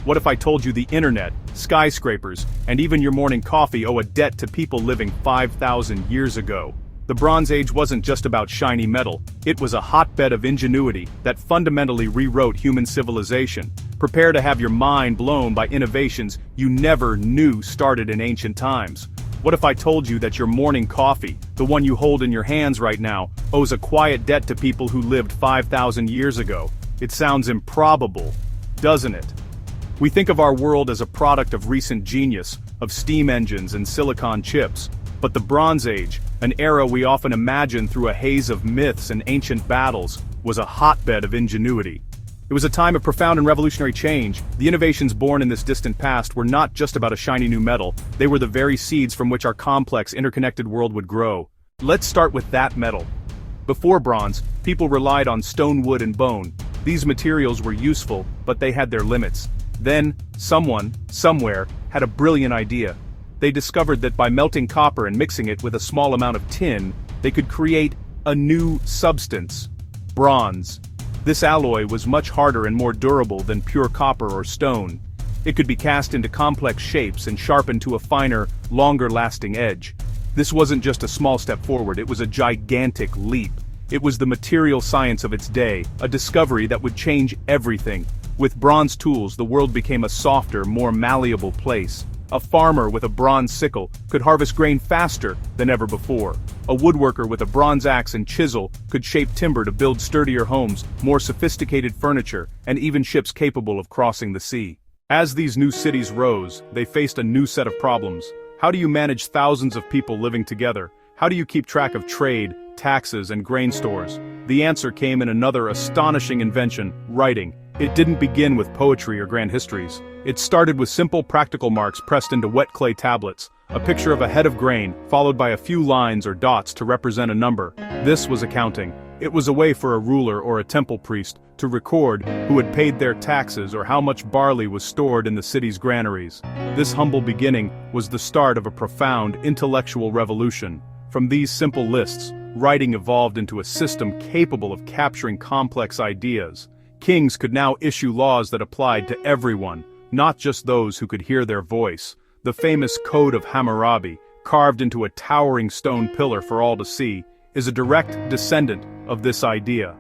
What if I told you the internet, skyscrapers, and even your morning coffee owe a debt to people living 5,000 years ago? The Bronze Age wasn't just about shiny metal, it was a hotbed of ingenuity that fundamentally rewrote human civilization. Prepare to have your mind blown by innovations you never knew started in ancient times. What if I told you that your morning coffee, the one you hold in your hands right now, owes a quiet debt to people who lived 5,000 years ago? It sounds improbable, doesn't it? We think of our world as a product of recent genius, of steam engines and silicon chips. But the Bronze Age, an era we often imagine through a haze of myths and ancient battles, was a hotbed of ingenuity. It was a time of profound and revolutionary change. The innovations born in this distant past were not just about a shiny new metal, they were the very seeds from which our complex, interconnected world would grow. Let's start with that metal. Before bronze, people relied on stone, wood, and bone. These materials were useful, but they had their limits. Then, someone, somewhere, had a brilliant idea. They discovered that by melting copper and mixing it with a small amount of tin, they could create a new substance: bronze. This alloy was much harder and more durable than pure copper or stone. It could be cast into complex shapes and sharpened to a finer, longer-lasting edge. This wasn't just a small step forward, it was a gigantic leap. It was the material science of its day, a discovery that would change everything. With bronze tools, the world became a softer, more malleable place. A farmer with a bronze sickle could harvest grain faster than ever before. A woodworker with a bronze axe and chisel could shape timber to build sturdier homes, more sophisticated furniture, and even ships capable of crossing the sea. As these new cities rose, they faced a new set of problems. How do you manage thousands of people living together? How do you keep track of trade, taxes, and grain stores? The answer came in another astonishing invention: writing. It didn't begin with poetry or grand histories. It started with simple practical marks pressed into wet clay tablets, a picture of a head of grain, followed by a few lines or dots to represent a number. This was accounting. It was a way for a ruler or a temple priest to record who had paid their taxes or how much barley was stored in the city's granaries. This humble beginning was the start of a profound intellectual revolution. From these simple lists, writing evolved into a system capable of capturing complex ideas. Kings could now issue laws that applied to everyone, not just those who could hear their voice. The famous Code of Hammurabi, carved into a towering stone pillar for all to see, is a direct descendant of this idea.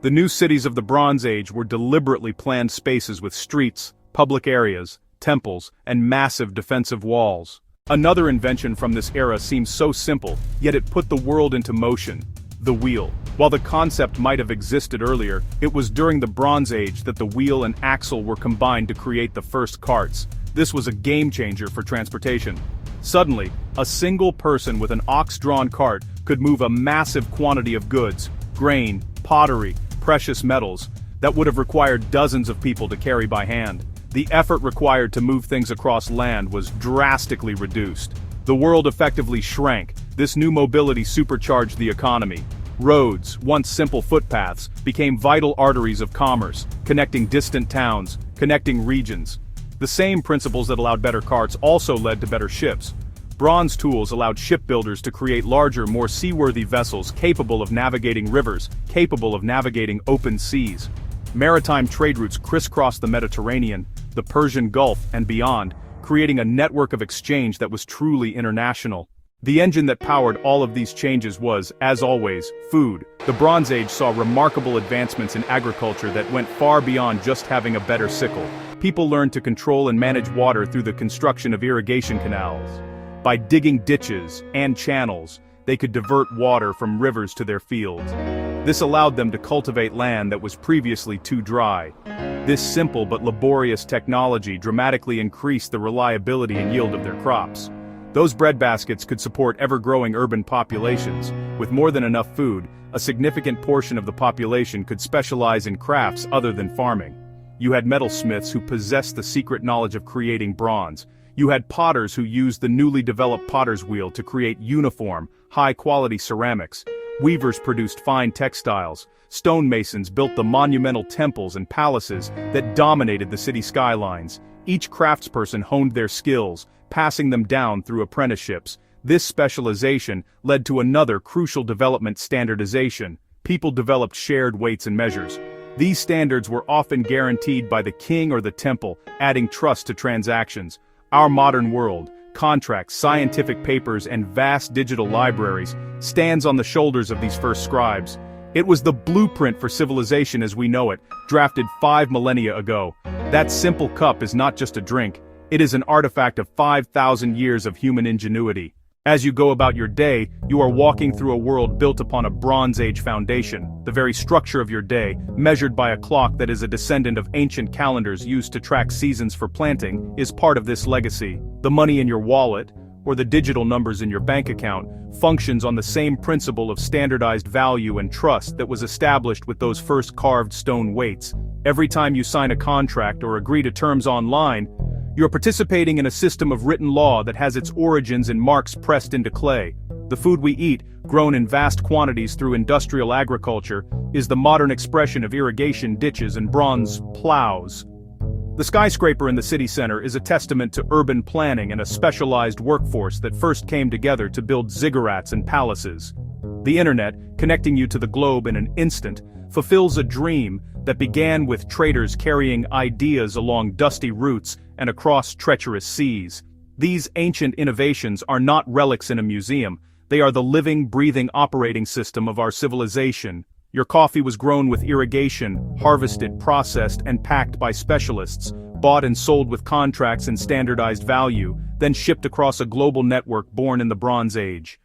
The new cities of the Bronze Age were deliberately planned spaces with streets, public areas, temples, and massive defensive walls. Another invention from this era seems so simple, yet it put the world into motion: the wheel. While the concept might have existed earlier, it was during the Bronze Age that the wheel and axle were combined to create the first carts. This was a game-changer for transportation. Suddenly, a single person with an ox-drawn cart could move a massive quantity of goods, grain, pottery, precious metals, that would have required dozens of people to carry by hand. The effort required to move things across land was drastically reduced. The world effectively shrank. This new mobility supercharged the economy. Roads, once simple footpaths, became vital arteries of commerce, connecting distant towns, connecting regions. The same principles that allowed better carts also led to better ships. Bronze tools allowed shipbuilders to create larger, more seaworthy vessels capable of navigating rivers, capable of navigating open seas. Maritime trade routes crisscrossed the Mediterranean, the Persian Gulf, and beyond, creating a network of exchange that was truly international. The engine that powered all of these changes was, as always, food. The Bronze Age saw remarkable advancements in agriculture that went far beyond just having a better sickle. People learned to control and manage water through the construction of irrigation canals. By digging ditches and channels, they could divert water from rivers to their fields. This allowed them to cultivate land that was previously too dry. This simple but laborious technology dramatically increased the reliability and yield of their crops. Those breadbaskets could support ever-growing urban populations. With more than enough food, a significant portion of the population could specialize in crafts other than farming. You had metalsmiths who possessed the secret knowledge of creating bronze. You had potters who used the newly developed potter's wheel to create uniform, high-quality ceramics. Weavers produced fine textiles. Stonemasons built the monumental temples and palaces that dominated the city skylines. Each craftsperson honed their skills, passing them down through apprenticeships. This specialization led to another crucial development: standardization. People developed shared weights and measures. These standards were often guaranteed by the king or the temple, adding trust to transactions. Our modern world, contracts, scientific papers, and vast digital libraries, stands on the shoulders of these first scribes. It was the blueprint for civilization as we know it, drafted 5 millennia ago. That simple cup is not just a drink, it is an artifact of 5,000 years of human ingenuity. As you go about your day, you are walking through a world built upon a Bronze Age foundation. The very structure of your day, measured by a clock that is a descendant of ancient calendars used to track seasons for planting, is part of this legacy. The money in your wallet, or the digital numbers in your bank account, functions on the same principle of standardized value and trust that was established with those first carved stone weights. Every time you sign a contract or agree to terms online, you are participating in a system of written law that has its origins in marks pressed into clay. The food we eat, grown in vast quantities through industrial agriculture, is the modern expression of irrigation ditches and bronze plows. The skyscraper in the city center is a testament to urban planning and a specialized workforce that first came together to build ziggurats and palaces. The internet, connecting you to the globe in an instant, fulfills a dream that began with traders carrying ideas along dusty routes and across treacherous seas. These ancient innovations are not relics in a museum, they are the living, breathing operating system of our civilization. Your coffee was grown with irrigation, harvested, processed, and packed by specialists, bought and sold with contracts and standardized value, then shipped across a global network born in the Bronze Age.